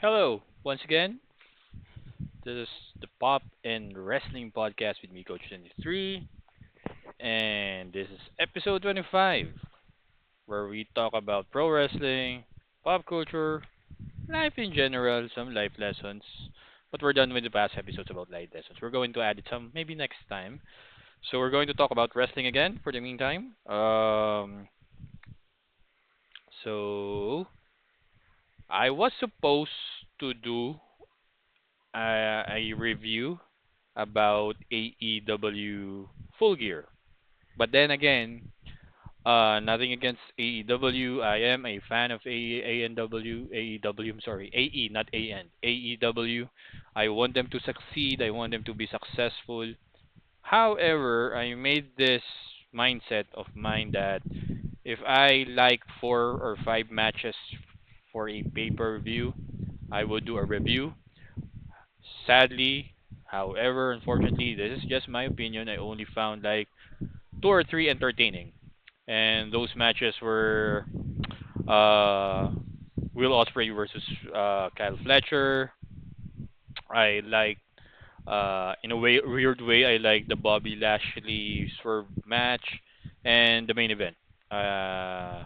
Hello, once again. This is the Pop and Wrestling Podcast with me, Coach 23, and this is episode 25, where we talk about pro wrestling, pop culture, life in general, some life lessons. But we're done with the past episodes about life lessons. We're going to add it some maybe next time. So we're going to talk about wrestling again for the meantime. So I was supposed to do a review about AEW Full Gear. But then again, nothing against AEW. I am a fan of ANW, AEW, I'm sorry, AE, not AN, AEW. I want them to succeed. I want them to be successful. However, I made this mindset of mine that if I like 4 or 5 matches for a pay-per-view, I will do a review. Sadly, however, unfortunately, this is just my opinion. I only found like 2 or 3 entertaining, and those matches were uh, Will Ospreay versus Kyle Fletcher. I like in a way weird way I like the Bobby Lashley Swerve match and the main event. Uh,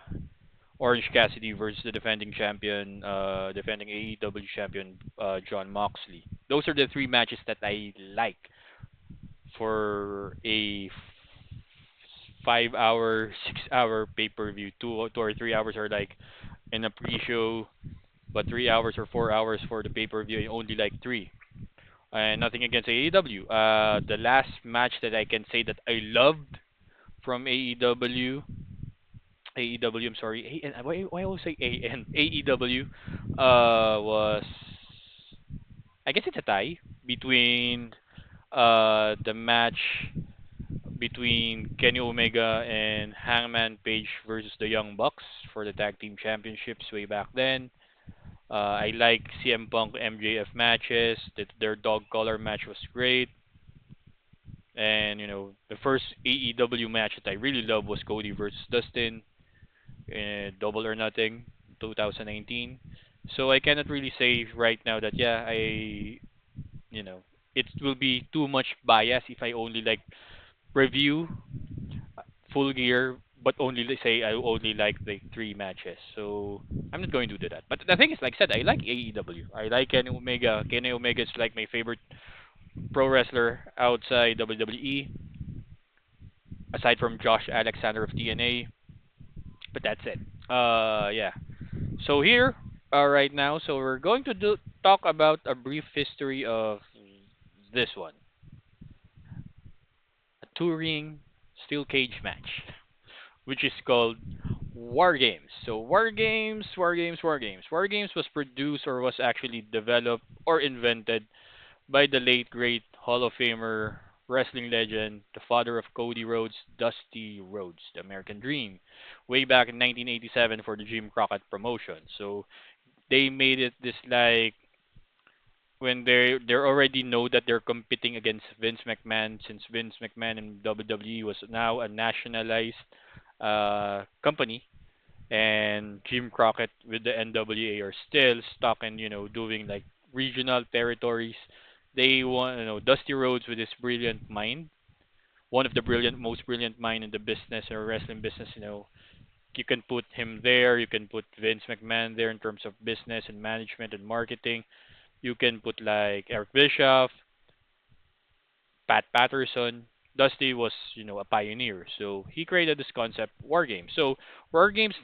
Orange Cassidy versus the defending champion, defending AEW champion John Moxley. Those are the 3 matches that I like for a 5 hour, 6 hour pay per view. 2 or 3 hours are like in a pre show, but 3 hours or 4 hours for the pay per view. I only like three. And nothing against AEW. The last match that I can say that I loved from AEW, I'm sorry, why I always say AN, AEW, was, I guess it's a tie between the match between Kenny Omega and Hangman Page versus the Young Bucks for the tag team championships way back then. I like CM Punk MJF matches. Their dog collar match was great. And the first AEW match that I really loved was Cody versus Dustin in Double or Nothing 2019. So I cannot really say right now that yeah, you know it will be too much bias if I only like review full gear, but only say I only like the 3 matches. So I'm not going to do that. But the thing is, like I said, I like AEW. I like Kenny Omega. Kenny Omega is like my favorite pro wrestler outside WWE, aside from Josh Alexander of TNA. But that's it. Yeah. So here, right now, so we're going to talk about a brief history of this one, a touring steel cage match, which is called WarGames. So WarGames was produced or was actually developed or invented by the late great Hall of Famer wrestling legend, the father of Cody Rhodes, Dusty Rhodes, the American Dream, way back in 1987 for the Jim Crockett promotion. So they made it this like when they already know that they're competing against Vince McMahon, since Vince McMahon in WWE was now a nationalized company, and Jim Crockett with the NWA are still stuck in doing like regional territories. They want Dusty Rhodes with his brilliant mind, one of the most brilliant mind in the business or wrestling business. You can put him there. You can put Vince McMahon there in terms of business and management and marketing. You can put like Eric Bischoff, Pat Patterson. Dusty was, a pioneer. So he created this concept, War Games. So War Games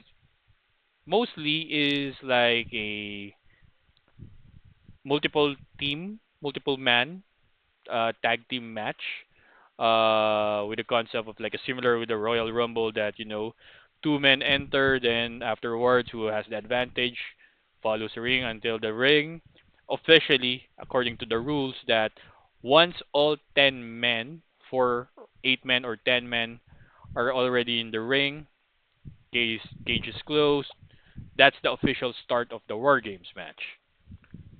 mostly is like a multiple man tag team match with the concept of like a similar with the Royal Rumble that 2 men enter, then afterwards who has the advantage follows the ring until the ring officially, according to the rules, that once all 10 men, 8 men or 10 men are already in the ring, cage is closed. That's the official start of the War Games match.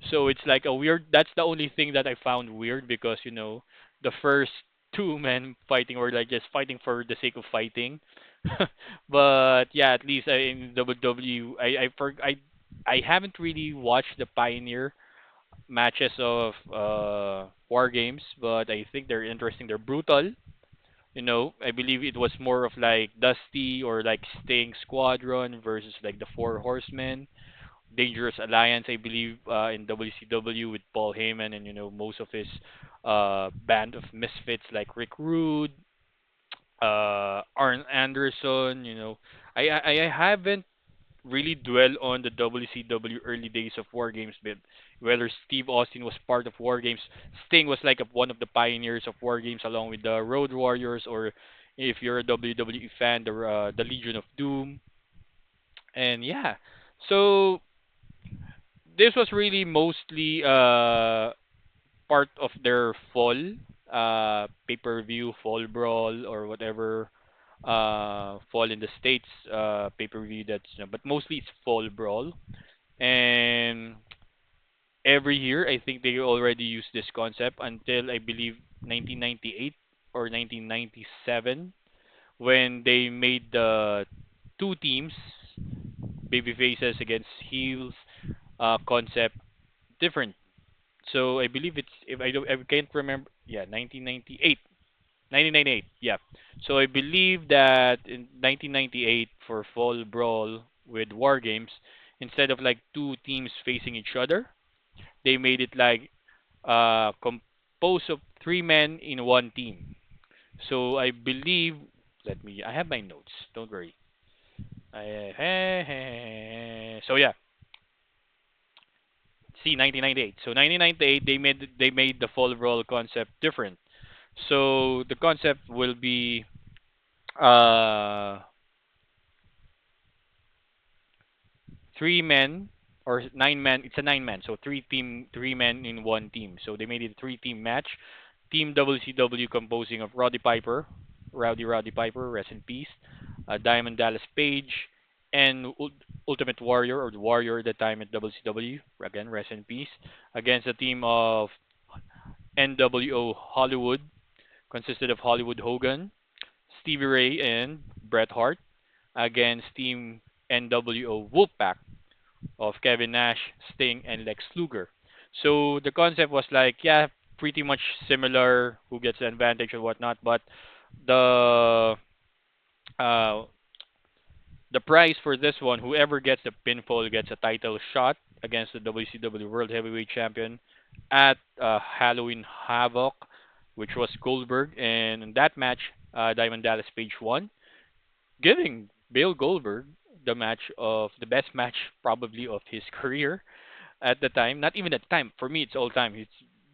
So it's like a weird. That's the only thing that I found weird because the first 2 men fighting were like just fighting for the sake of fighting. But yeah, at least in WWE, I I haven't really watched the Pioneer matches of War Games, but I think they're interesting. They're brutal. You know, I believe it was more of like Dusty or like Sting Squadron versus like the Four Horsemen, Dangerous Alliance. I believe in WCW with Paul Heyman and most of his band of misfits like Rick Rude, Arn Anderson. I haven't really dwell on the WCW early days of War Games, but whether Steve Austin was part of War Games, Sting was like one of the pioneers of War Games along with the Road Warriors, or if you're a WWE fan, the Legion of Doom. And yeah, so this was really mostly part of their fall pay-per-view fall brawl or whatever fall in the states pay-per-view but mostly it's fall brawl. And every year I think they already use this concept until I believe 1998 or 1997 when they made the two teams, baby faces against heels, concept different. So I believe it's, if I can't remember, yeah, 1998. 1998, yeah. So I believe that in 1998 for Fall Brawl with War Games, instead of like two teams facing each other, they made it like composed of three men in one team. So I believe, I have my notes. Don't worry. So yeah, see 1998. So 1998 they made the Fall Brawl concept different. So the concept will be uh three men or nine men. It's a nine man, so three men in one team. So they made it a three-team match. Team WCW composing of Rowdy Piper, rest in peace, Diamond Dallas Page, and Ultimate Warrior or the Warrior at the time at WCW, again rest in peace, against a team of NWO Hollywood, consisted of Hollywood Hogan, Stevie Ray, and Bret Hart, against Team NWO Wolfpack of Kevin Nash, Sting, and Lex Luger. So the concept was like, yeah, pretty much similar, who gets the advantage and whatnot, but the uh, the prize for this one, whoever gets the pinfall gets a title shot against the WCW World Heavyweight Champion at Halloween Havoc, which was Goldberg, and in that match, Diamond Dallas Page won, giving Bill Goldberg the best match probably of his career at the time. Not even at the time. For me, it's all time. It's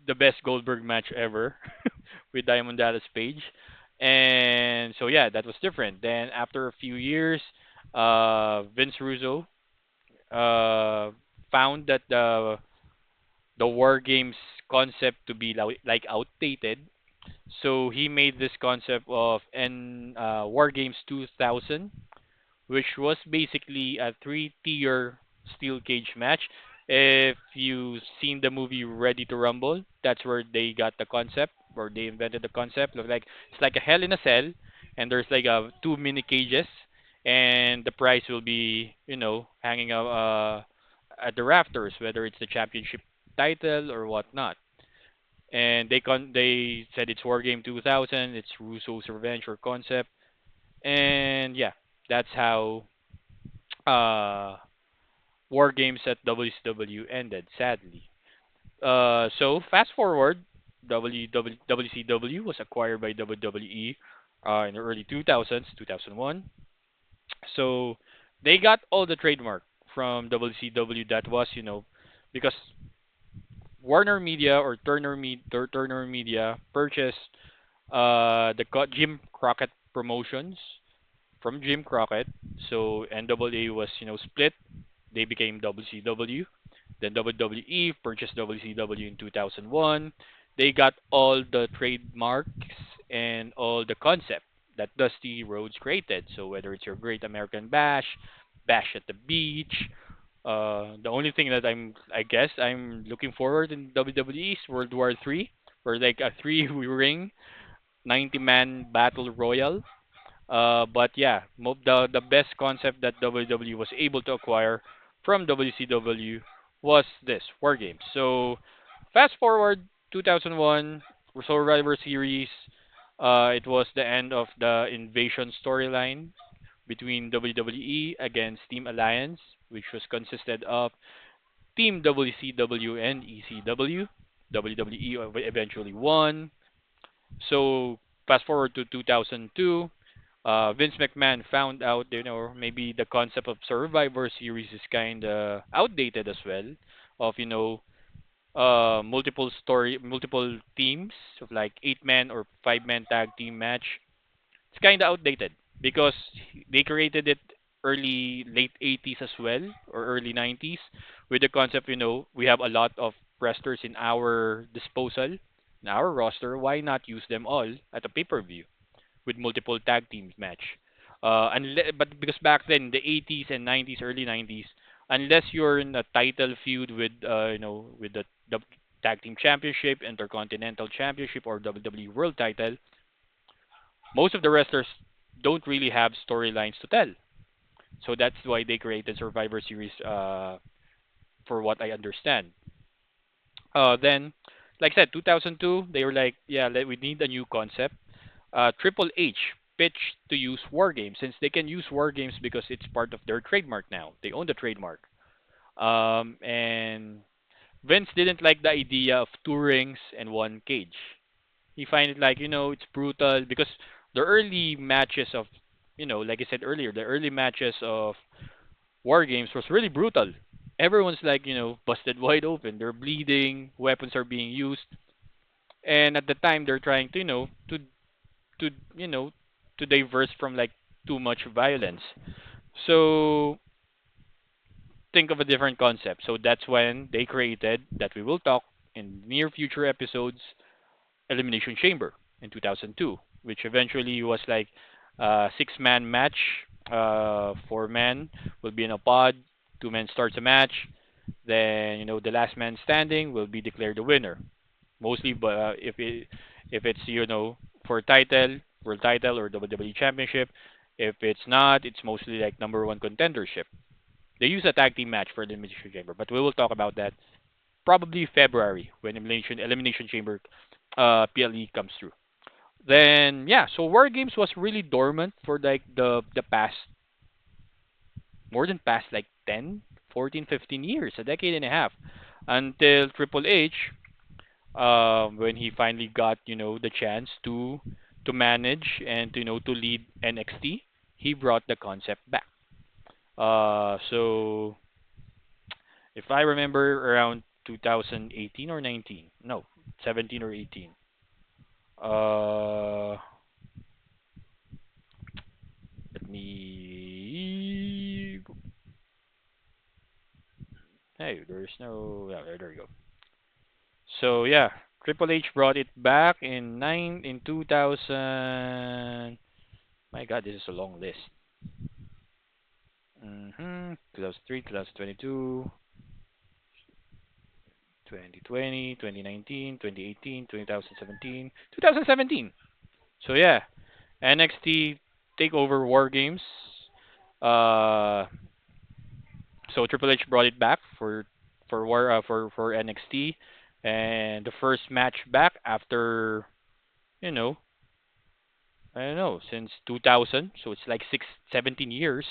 the best Goldberg match ever with Diamond Dallas Page. And so yeah, that was different. Then after a few years, Vince Russo found that the War Games concept to be like outdated. So he made this concept of War Games 2000, which was basically a three-tier steel cage match. If you've seen the movie Ready to Rumble, that's where they got the concept, or they invented the concept. Look like it's like a Hell in a Cell, and there's like two mini cages, and the prize will be hanging out at the rafters, whether it's the championship title or whatnot. And they said it's War Game 2000, it's Russo's Revenge or concept, and yeah, that's how War Games at WCW ended, sadly. So fast forward, WCW was acquired by WWE in the early 2000s, 2001. So they got all the trademark from WCW that was, because Warner Media or Turner Media purchased Jim Crockett Promotions from Jim Crockett. So NAA was, split. They became WCW. Then WWE purchased WCW in 2001. They got all the trademarks and all the concept that Dusty Rhodes created. So whether it's your Great American Bash, Bash at the Beach, the only thing that I guess I'm looking forward in WWE is World War III, or like a three-ring 90-man battle royal. But yeah, the best concept that WWE was able to acquire from WCW was this War Games. So fast forward 2001 Survivor Series. It was the end of the Invasion storyline between WWE against Team Alliance, which was consisted of Team WCW and ECW. WWE eventually won. So fast forward to 2002, Vince McMahon found out, maybe the concept of Survivor Series is kind of outdated as well. Of multiple teams of like 8 man or 5 man tag team match. It's kind of outdated because they created it late 80s as well or early 90s with the concept, we have a lot of wrestlers in our disposal, in our roster. Why not use them all at a pay-per-view with multiple tag teams match? But because back then, the 80s and 90s, early 90s, unless you're in a title feud with, with the tag team championship, intercontinental championship, or WWE World Title, most of the wrestlers don't really have storylines to tell. So that's why they created Survivor Series. For what I understand. Then, like I said, 2002, they were like, yeah, we need a new concept. Triple H pitched to use War Games since they can use War Games because it's part of their trademark now. They own the trademark. And Vince didn't like the idea of two rings and one cage. He find it like, it's brutal because the early matches of, like I said earlier, the early matches of War Games was really brutal. Everyone's like, busted wide open. They're bleeding, weapons are being used, and at the time they're trying to, to you know, to diverse from like too much violence. So think of a different concept. So that's when they created that we will talk in near future episodes Elimination Chamber in 2002, which eventually was like a 6 man match. 4 men will be in a pod. 2 men starts a match. Then the last man standing will be declared the winner. Mostly, but if it's for title, world title or WWE Championship. If it's not, it's mostly like number one contendership. They use a tag team match for the Elimination Chamber, but we will talk about that probably February when Elimination Chamber PLE comes through. Then yeah, so War Games was really dormant for like the past more than past like 10, 14, 15 years, a decade and a half, until Triple H, when he finally got the chance to manage and to lead NXT, he brought the concept back. So if I remember around 2018 or 19, no, 17 or 18. Uh, Let me. Hey, there's no. Yeah, there you go. So yeah, Triple H brought it back in 2000. My God, this is a long list. 2003, 2022, 2020, 2019, 2018, 2017, 2017. So yeah, NXT Takeover War Games. Uh, so Triple H brought it back for NXT, and the first match back after you know I don't know since 2000. So it's like 17 years.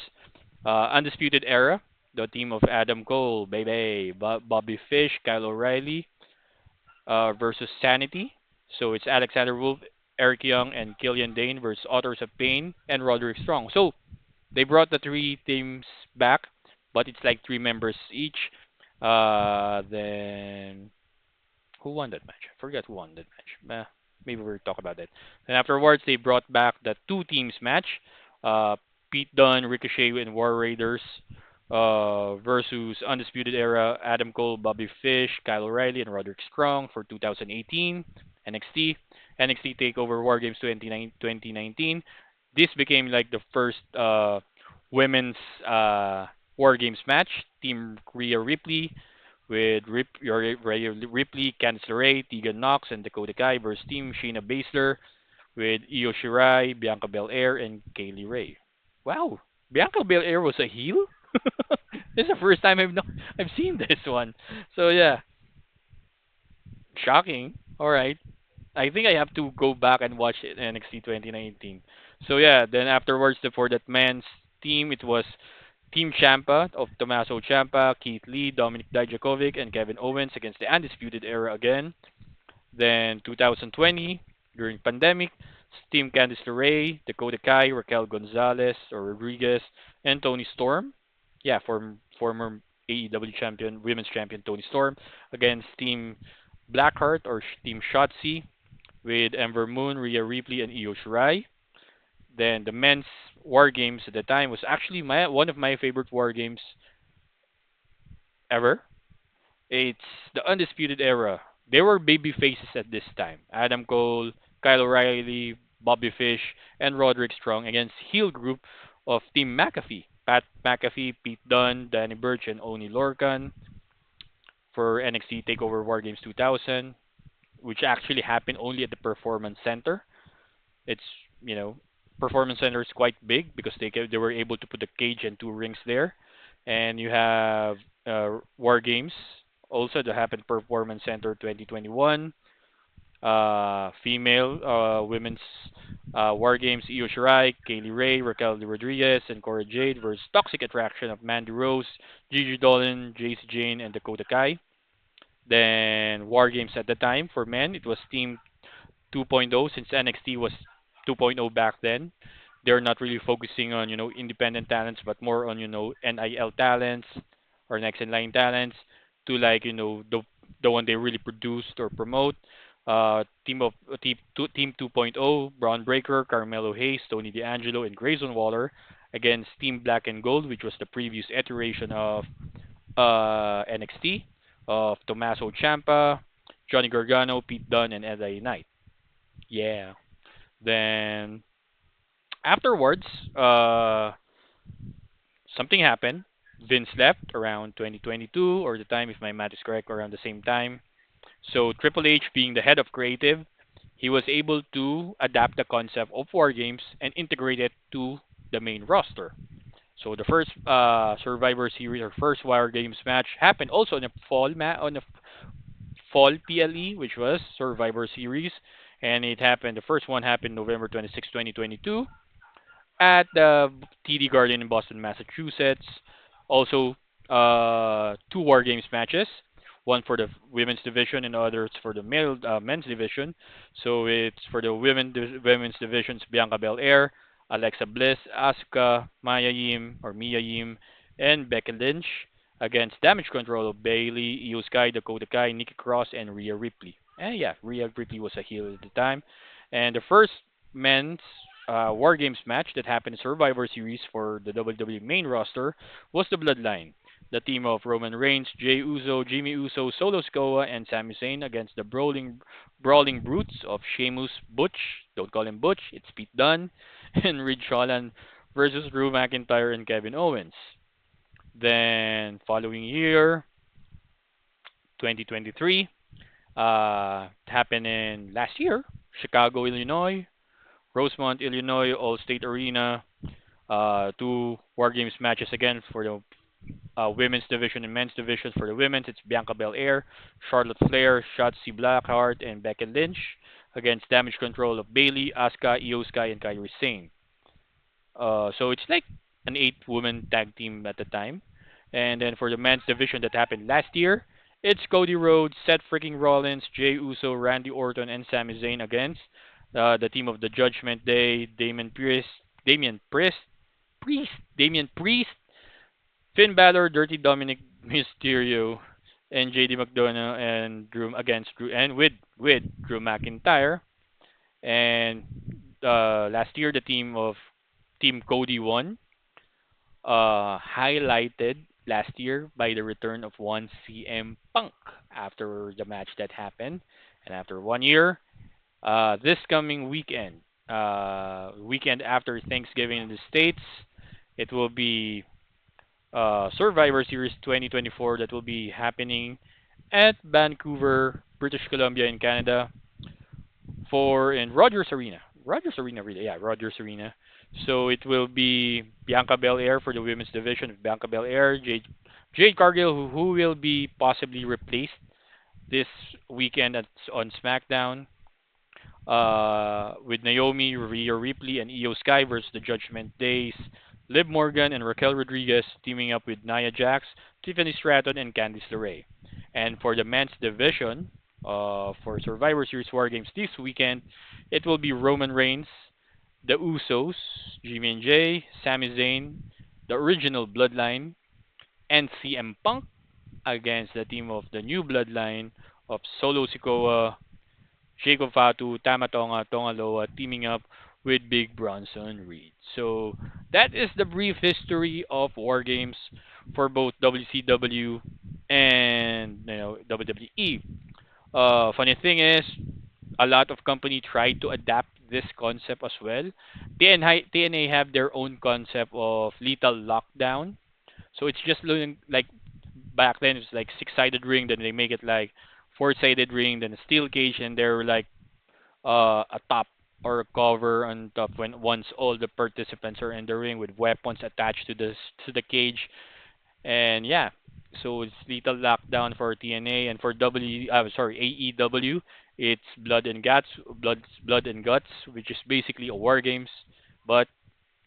Undisputed Era, the team of Adam Cole, baby, Bobby Fish, Kyle O'Reilly, versus Sanity. So it's Alexander Wolf, Eric Young, and Killian Dane versus Authors of Pain and Roderick Strong. So they brought the three teams back, but it's like three members each. Then who won that match? I forget who won that match. Maybe we'll talk about that. And afterwards, they brought back the two teams match. Uh, Pete Dunne, Ricochet, and War Raiders versus Undisputed Era, Adam Cole, Bobby Fish, Kyle O'Reilly, and Roderick Strong for 2018 NXT. NXT Takeover War Games 2019. This became like the first women's War Games match. Team Rhea Ripley with Rhea Ripley, Candice LeRae, Tegan Knox, and Dakota Kai versus Team Shayna Baszler with Io Shirai, Bianca Belair, and Kaylee Ray. Wow, Bianca Belair was a heel. This is the first time I've seen this one. So yeah, shocking. All right. I think I have to go back and watch it NXT 2019. So yeah, then afterwards for that men's team, it was Team Champa of Tommaso Ciampa, Keith Lee, Dominic Dijakovic, and Kevin Owens against the Undisputed Era again. Then 2020, during pandemic, Team Candice LeRae, Dakota Kai, Raquel Gonzalez or Rodriguez, and Tony Storm. Yeah, former AEW champion, women's champion Tony Storm against Team Blackheart or Team Shotzi with Ember Moon, Rhea Ripley, and Io Shirai. Then the men's War Games at the time was actually one of my favorite War Games ever. It's the Undisputed Era. They were baby faces at this time. Adam Cole, Kyle O'Reilly, Bobby Fish, and Roderick Strong against heel group of Team McAfee. Pat McAfee, Pete Dunne, Danny Burch, and Oni Lorcan for NXT Takeover War Games 2000, which actually happened only at the Performance Center. It's you know Performance Center is quite big because they were able to put a cage and two rings there, and you have War Games also that happened Performance Center 2021. Female women's War Games Io Shirai, Kaylee Ray, Raquel Rodriguez, and Cora Jade versus Toxic Attraction of Mandy Rose, Gigi Dolan, Jacy Jane, and Dakota Kai. Then War Games at the time for men, it was Team 2.0 since NXT was 2.0 back then. They're not really focusing on independent talents, but more on NIL talents or next in line talents to like the one they really produced or promote. Team 2.0, Braun Breaker, Carmelo Hayes, Tony D'Angelo, and Grayson Waller against Team Black and Gold, which was the previous iteration of NXT of Tommaso Ciampa, Johnny Gargano, Pete Dunne, and LA Knight. Yeah. Then afterwards, something happened. Vince left around 2022, or the time, if my math is correct, around the same time. So Triple H, being the head of creative, he was able to adapt the concept of War Games and integrate it to the main roster. So the first Survivor Series or first War Games match happened also on a fall PLE, which was Survivor Series, and it happened. The first one happened November 26, 2022, at the TD Garden in Boston, Massachusetts. Also, two War Games matches, one for the women's division and others for the men's division. So it's for the women's divisions: Bianca Belair, Alexa Bliss, Asuka, Mia Yim, and Becky Lynch against Damage Control of Bailey, Io Sky, Dakota Kai, Nikki Cross, and Rhea Ripley. And yeah, Rhea Ripley was a heel at the time. And the first men's War Games match that happened in Survivor Series for the WWE main roster was the Bloodline, the team of Roman Reigns, Jey Uso, Jimmy Uso, Solo Sikoa, and Sami Zayn against the brawling brutes of Sheamus, Butch, don't call him Butch, it's Pete Dunne, and Ridge Holland versus Drew McIntyre and Kevin Owens. Then following year, 2023, happened in last year, Chicago, Illinois, Rosemont, Illinois, All State Arena. Two War Games matches again for the women's division and men's division. For the women's, it's Bianca Belair, Charlotte Flair, Shotzi Blackheart, and Becky Lynch against Damage Control of Bailey, Asuka, Io Sky, and Kairi Sane. So it's like an eight-woman tag team at the time. And then for the men's division that happened last year, it's Cody Rhodes, Seth freaking Rollins, Jey Uso, Randy Orton, and Sami Zayn against the team of the Judgment Day, Priest, Damian Priest, Finn Balor, Dirty Dominic Mysterio, and JD McDonough and Drew against Drew and with Drew McIntyre. And last year the team of Team Cody won, highlighted last year by the return of one CM Punk after the match that happened. And after 1 year, this coming weekend after Thanksgiving in the States, it will be Survivor Series 2024 that will be happening at Vancouver, British Columbia in Canada for in Rogers Arena. Rogers Arena, really, yeah, Rogers Arena. So it will be Bianca Belair for the women's division of Bianca Belair, Jade Cargill, who will be possibly replaced this weekend on SmackDown, with Naomi, Rhea Ripley, and Io Sky versus the Judgment Days. Liv Morgan and Raquel Rodriguez teaming up with Nia Jax, Tiffany Stratton, and Candice LeRae. And for the men's division, for Survivor Series War Games this weekend, it will be Roman Reigns, the Usos, Jimmy and Jay, Sami Zayn, the original Bloodline, and CM Punk against the team of the new Bloodline of Solo Sikoa, Jacob Fatu, Tamatonga, Tongaloa teaming up with Big Bronson Reed. So that is the brief history of War Games for both WCW and WWE. Funny thing is, a lot of company tried to adapt this concept as well. TNA have their own concept of lethal lockdown. So it's just looking like back then it's like six-sided ring, then they make it like four-sided ring, then a steel cage, and they're like a top or a cover on top when once all the participants are in the ring with weapons attached to the cage. And yeah, so it's lethal lockdown for TNA, and for AEW, it's blood and guts, which is basically a war games, but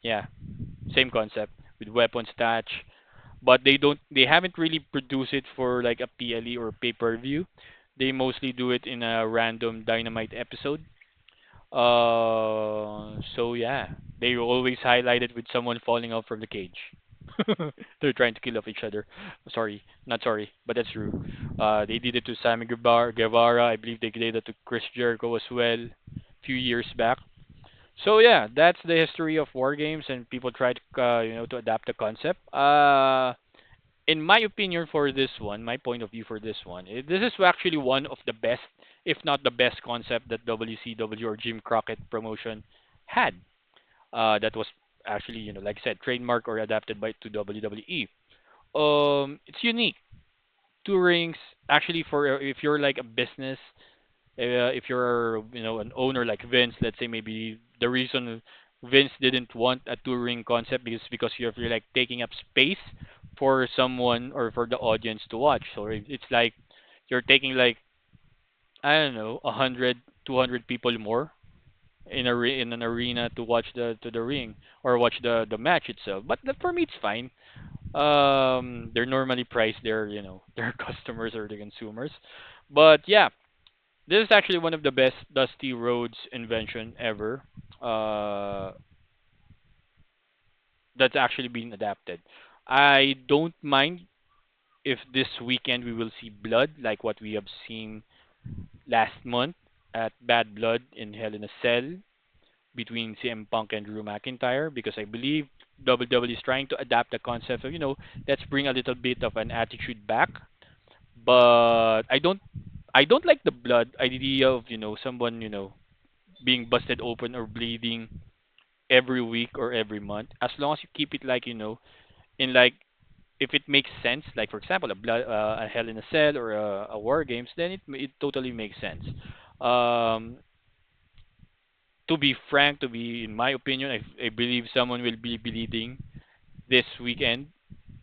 yeah, same concept with weapons attached. But they haven't really produced it for like a PLE or pay-per-view. They mostly do it in a random Dynamite episode. So yeah, they always highlight it with someone falling out from the cage. They're trying to kill off each other. Sorry, not sorry, but that's true. They did it to Sammy Guevara. I believe they did it to Chris Jericho as well, a few years back. So yeah, that's the history of war games, and people try to to adapt the concept. In my opinion for this one, my point of view for this one, this is actually one of the best, if not the best concept that WCW or Jim Crockett promotion had. That was actually, like I said, trademark or adapted by to WWE. It's unique. Two rings, actually, for if you're like a business, if you're an owner like Vince, let's say maybe the reason Vince didn't want a touring concept is because you're like taking up space for someone or for the audience to watch. So it's like you're taking like I don't know 100, 200 people more in an arena to watch the ring or watch the match itself. But for me, it's fine. They're normally priced their their customers or the consumers. But yeah, this is actually one of the best Dusty Rhodes invention ever. Uh, that's actually been adapted. I don't mind if this weekend we will see blood like what we have seen last month at Bad Blood in Hell in a Cell between CM Punk and Drew McIntyre because I believe WWE is trying to adapt the concept of let's bring a little bit of an attitude back. But I don't like the blood idea of someone being busted open or bleeding every week or every month, as long as you keep it like in like if it makes sense, like for example a Hell in a Cell or a War Games, then it totally makes sense. um to be frank, to be in my opinion, I believe someone will be bleeding this weekend.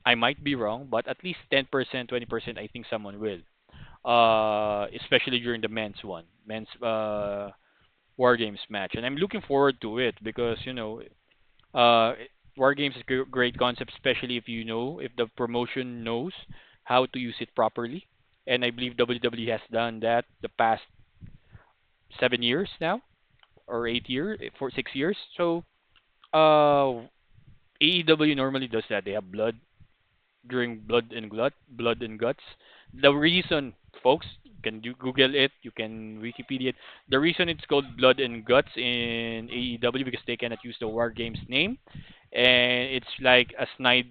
I might be wrong, but at least 10%, 20% I think someone will, especially during the men's War Games match, and I'm looking forward to it because uh, War Games is a great concept, especially if if the promotion knows how to use it properly, and I believe WWE has done that the past 7 years now or 8 years, for 6 years. So AEW normally does that. They have blood during blood and guts. The reason, folks, you can Google it, you can Wikipedia it. The reason it's called Blood and Guts in AEW because they cannot use the War Games name, and it's like a snide,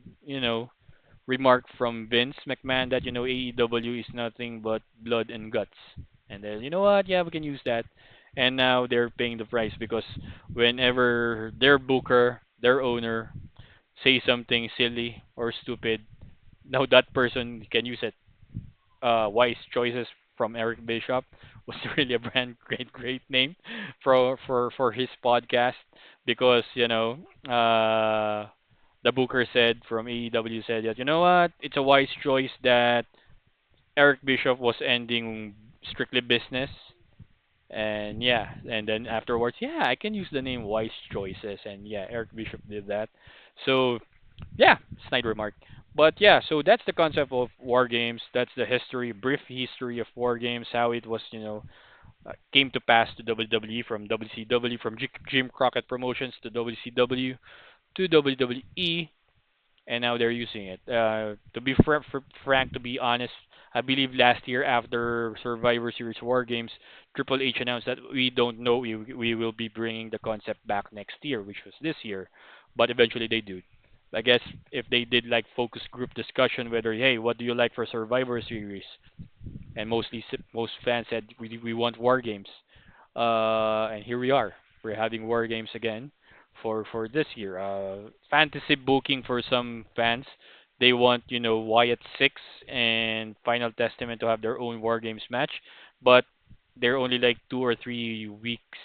remark from Vince McMahon that AEW is nothing but blood and guts. And then you know what? Yeah, we can use that. And now they're paying the price because whenever their booker, their owner, say something silly or stupid, now that person can use it. Wise choices from Eric Bishop was really a brand great name for his podcast because uh the booker said from AEW said that, you know what, it's a wise choice that Eric Bischoff was ending strictly business. And yeah, and then afterwards, yeah, I can use the name Wise Choices, and yeah, Eric Bishop did that. So yeah, Snyder remark. But yeah, so that's the concept of war games. That's the history, brief history of war games, how it was, came to pass to WWE from WCW, from Jim Crockett Promotions to WCW to WWE, and now they're using it. To be frank, to be honest, I believe last year after Survivor Series War Games, Triple H announced that we don't know we will be bringing the concept back next year, which was this year, but eventually they do. I guess if they did like focus group discussion, whether hey, what do you like for Survivor Series, and most fans said we want war games. And here we are. We're having war games again for this year. Fantasy booking for some fans. They want Wyatt Six and Final Testament to have their own war games match, but they're only like 2 or 3 weeks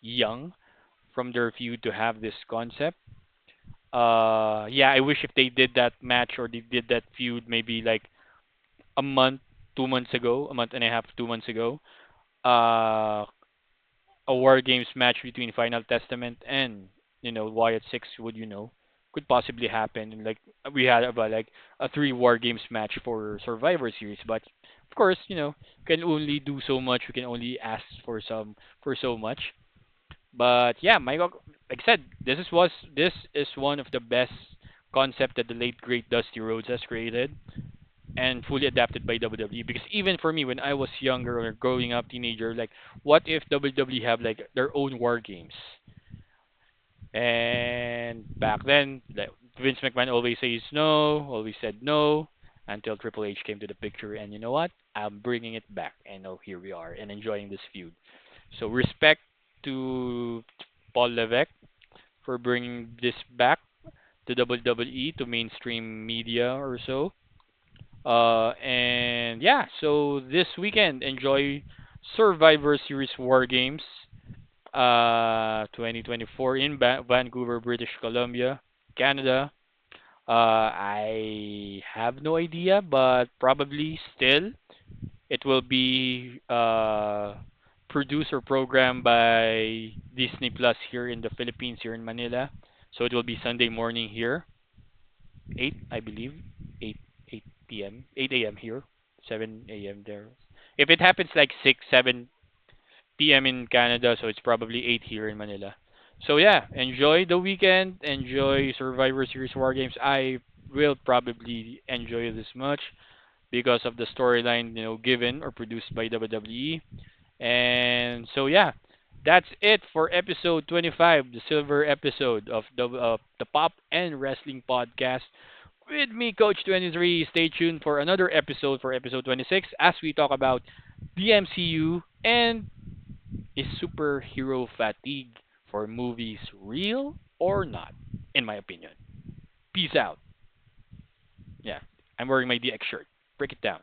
young from their feud to have this concept. Yeah, I wish if they did that match or they did that feud maybe like a month, 2 months ago, a month and a half, 2 months ago. Uh, a War Games match between Final Testament and Wyatt Six would could possibly happen. And like we had about like a three War Games match for Survivor Series, but of course can only do so much. We can only ask for so much. But yeah, like I said, this is one of the best concept that the late great Dusty Rhodes has created and fully adapted by WWE. Because even for me, when I was younger or growing up teenager, like, what if WWE have like their own war games? And back then, like, Vince McMahon always says no, always said no, until Triple H came to the picture. And you know what? I'm bringing it back. And now here we are and enjoying this feud. So respect to Paul Levesque for bringing this back to WWE to mainstream media or so. And yeah, so this weekend, enjoy Survivor Series War Games 2024 in Vancouver, British Columbia, Canada. I have no idea, but probably still it will be produced or programmed by Disney Plus here in the Philippines, here in Manila. So it will be Sunday morning here, 8, I believe, 8 8 p.m. 8 a.m. here, 7 a.m. there. If it happens like 6 7 p.m. in Canada, so it's probably 8 here in Manila. So yeah, enjoy the weekend, enjoy Survivor Series War Games. I will probably enjoy this much because of the storyline, given or produced by WWE. And so yeah, that's it for episode 25, the silver episode of the Pop and Wrestling Podcast with me, Coach 23. Stay tuned for another episode for episode 26 as we talk about the MCU and is superhero fatigue for movies real or not, in my opinion. Peace out. Yeah, I'm wearing my DX shirt. Break it down.